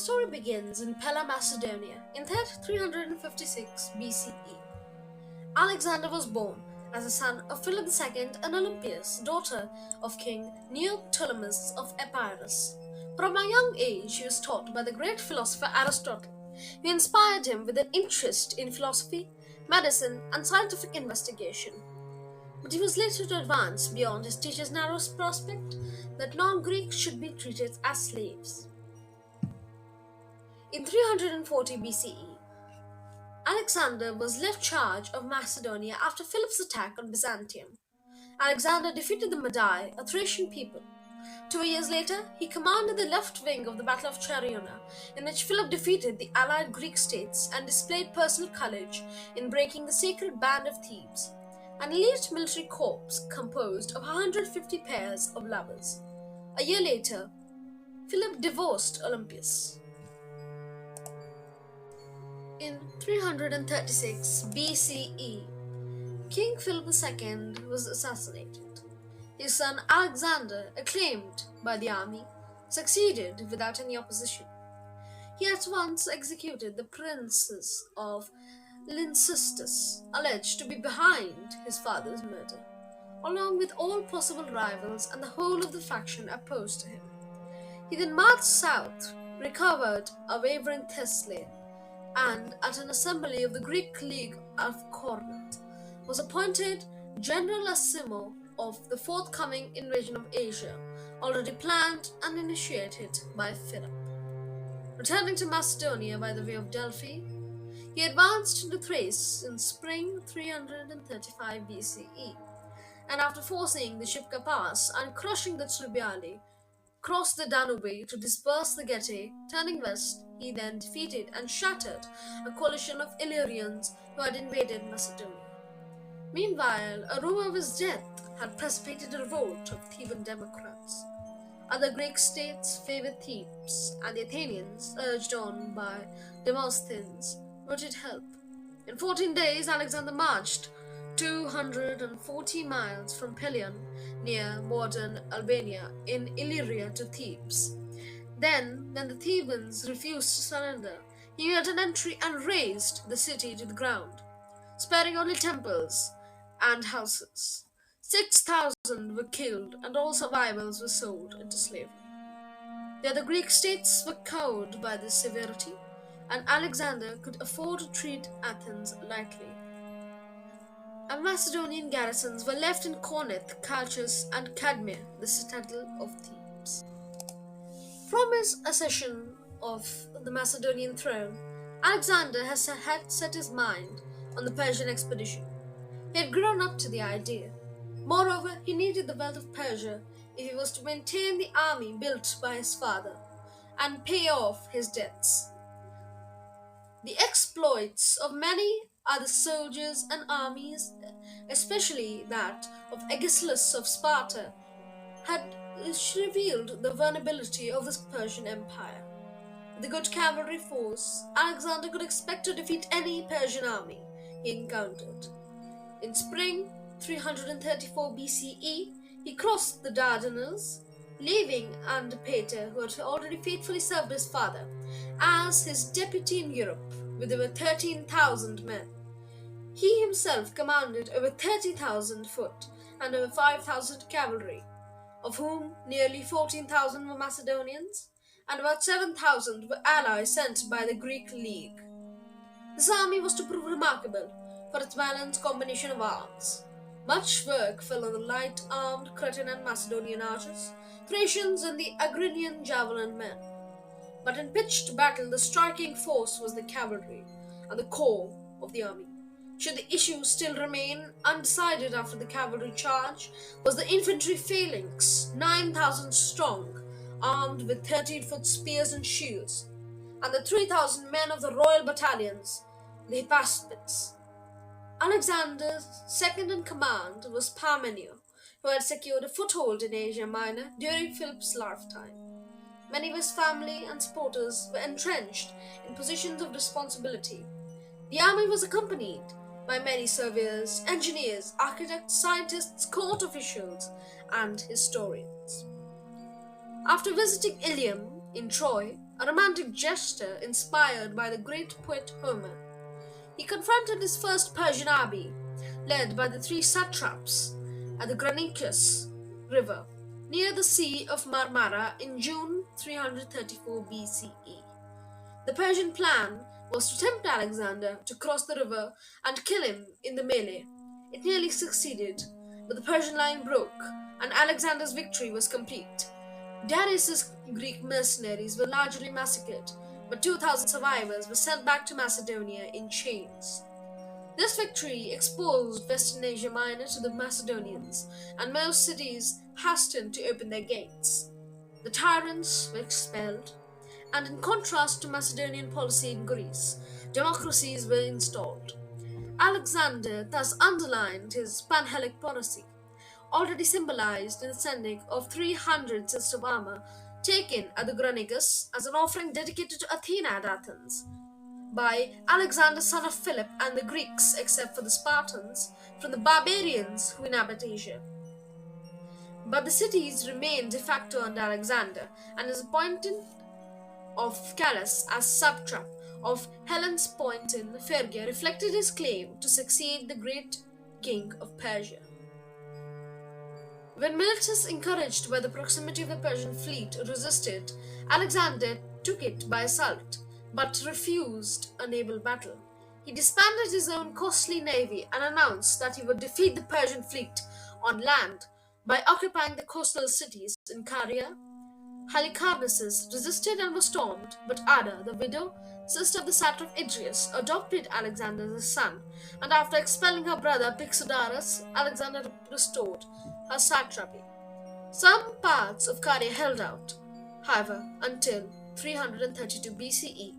story begins in Pella, Macedonia in 356 BCE. Alexander was born as the son of Philip II and Olympias, daughter of King Neoptolemus of Epirus. From a young age, he was taught by the great philosopher Aristotle, who inspired him with an interest in philosophy, medicine, and scientific investigation. But he was later to advance beyond his teacher's narrow prospect that non-Greeks should be treated as slaves. In 340 BCE, Alexander was left charge of Macedonia after Philip's attack on Byzantium. Alexander defeated the Madai, a Thracian people. 2 years later, he commanded the left wing of the Battle of Chariona, in which Philip defeated the allied Greek states and displayed personal courage in breaking the sacred band of Thebes, an elite military corps composed of 150 pairs of lovers. A year later, Philip divorced Olympias. In 336 BCE, King Philip II was assassinated. His son Alexander, acclaimed by the army, succeeded without any opposition. He at once executed the princes of Lyncestus, alleged to be behind his father's murder, along with all possible rivals and the whole of the faction opposed to him. He then marched south, recovered a wavering Thessaly, and at an assembly of the Greek League of Corinth, was appointed generalissimo of the forthcoming invasion of Asia, already planned and initiated by Philip. Returning to Macedonia by the way of Delphi, he advanced into Thrace in spring 335 BCE, and after forcing the Shipka Pass and crushing the Tlubiali, crossed the Danube to disperse the Getae. Turning west, he then defeated and shattered a coalition of Illyrians who had invaded Macedonia. Meanwhile, a rumor of his death had precipitated a revolt of Theban Democrats. Other Greek states favored Thebes, and the Athenians, urged on by Demosthenes, wanted help. In 14 days, Alexander marched 240 miles from Pelion, near modern Albania, in Illyria to Thebes. Then, when the Thebans refused to surrender, he made an entry and razed the city to the ground, sparing only temples and houses. 6,000 were killed, and all survivors were sold into slavery. The other Greek states were cowed by this severity, and Alexander could afford to treat Athens lightly. And Macedonian garrisons were left in Corinth, Chalcis, and Cadmea, the citadel of Thebes. From his accession of the Macedonian throne, Alexander had set his mind on the Persian expedition. He had grown up to the idea. Moreover, he needed the wealth of Persia if he was to maintain the army built by his father and pay off his debts. The exploits of many other soldiers and armies, especially that of Agesilaus of Sparta, had revealed the vulnerability of the Persian Empire. With a good cavalry force, Alexander could expect to defeat any Persian army he encountered. In spring 334 BCE, he crossed the Dardanelles, leaving Antipater, who had already faithfully served his father, as his deputy in Europe, with over 13,000 men. He himself commanded over 30,000 foot and over 5,000 cavalry, of whom nearly 14,000 were Macedonians, and about 7,000 were allies sent by the Greek League. This army was to prove remarkable for its balanced combination of arms. Much work fell on the light-armed Cretan and Macedonian archers, Thracians, and the Agrinian javelin men. But in pitched battle, the striking force was the cavalry, and the core of the army. Should the issue still remain undecided after the cavalry charge, was the infantry phalanx, 9,000 strong, armed with 13-foot spears and shields, and the 3,000 men of the royal battalions, the Hypaspids. Alexander's second in command was Parmenio, who had secured a foothold in Asia Minor during Philip's lifetime. Many of his family and supporters were entrenched in positions of responsibility. The army was accompanied by many surveyors, engineers, architects, scientists, court officials, and historians. After visiting Ilium, in Troy, a romantic gesture inspired by the great poet Homer. He confronted his first Persian army, led by the three satraps, at the Granicus River, near the Sea of Marmara in June 334 BCE. The Persian plan was to tempt Alexander to cross the river and kill him in the melee. It nearly succeeded, but the Persian line broke, and Alexander's victory was complete. Darius's Greek mercenaries were largely massacred, but 2,000 survivors were sent back to Macedonia in chains. This victory exposed Western Asia Minor to the Macedonians, and most cities hastened to open their gates. The tyrants were expelled, and in contrast to Macedonian policy in Greece, democracies were installed. Alexander thus underlined his Panhellenic policy, already symbolized in the sending of 300 chests of armor taken at the Granicus as an offering dedicated to Athena at Athens by Alexander son of Philip and the Greeks, except for the Spartans, from the barbarians who inhabit Asia. But the cities remained de facto under Alexander, and his appointment of Callus as satrap of Hellenes Point in Phrygia reflected his claim to succeed the great king of Persia. When Miletus, encouraged by the proximity of the Persian fleet, resisted, Alexander took it by assault, but refused a naval battle. He disbanded his own costly navy and announced that he would defeat the Persian fleet on land by occupying the coastal cities in Caria. Halicarnassus resisted and was stormed, but Ada, the widow, sister of the satrap Idrius, adopted Alexander as a son, and after expelling her brother Pixodarus, Alexander restored her satrapy. Some parts of Caria held out, however, until 332 BCE,